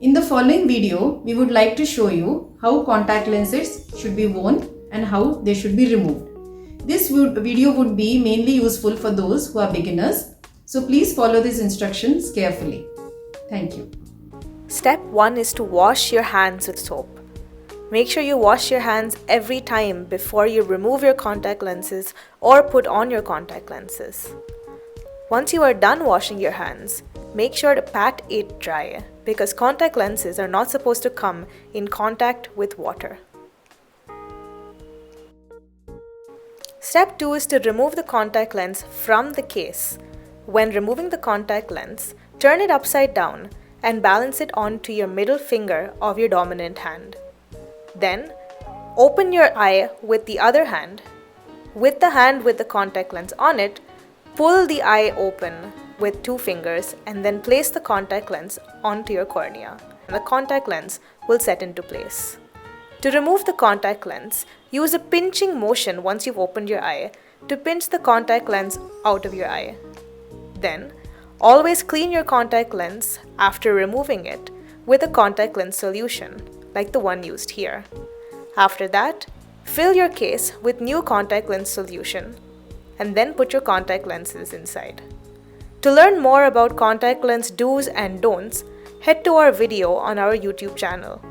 In the following video, we would like to show you how contact lenses should be worn and how they should be removed. This video would be mainly useful for those who are beginners, so please follow these instructions carefully. Thank you. Step 1 is to wash your hands with soap. Make sure you wash your hands every time before you remove your contact lenses or put on your contact lenses. Once you are done washing your hands, make sure to pat it dry because contact lenses are not supposed to come in contact with water. Step 2 is to remove the contact lens from the case. When removing the contact lens, turn it upside down and balance it onto your middle finger of your dominant hand. Then, open your eye with the other hand. With the hand with the contact lens on it, pull the eye open with 2 fingers and then place the contact lens onto your cornea. And the contact lens will set into place. To remove the contact lens, use a pinching motion once you've opened your eye to pinch the contact lens out of your eye. Then, always clean your contact lens after removing it with a contact lens solution, like the one used here. After that, fill your case with new contact lens solution and then put your contact lenses inside. To learn more about contact lens do's and don'ts, head to our video on our YouTube channel.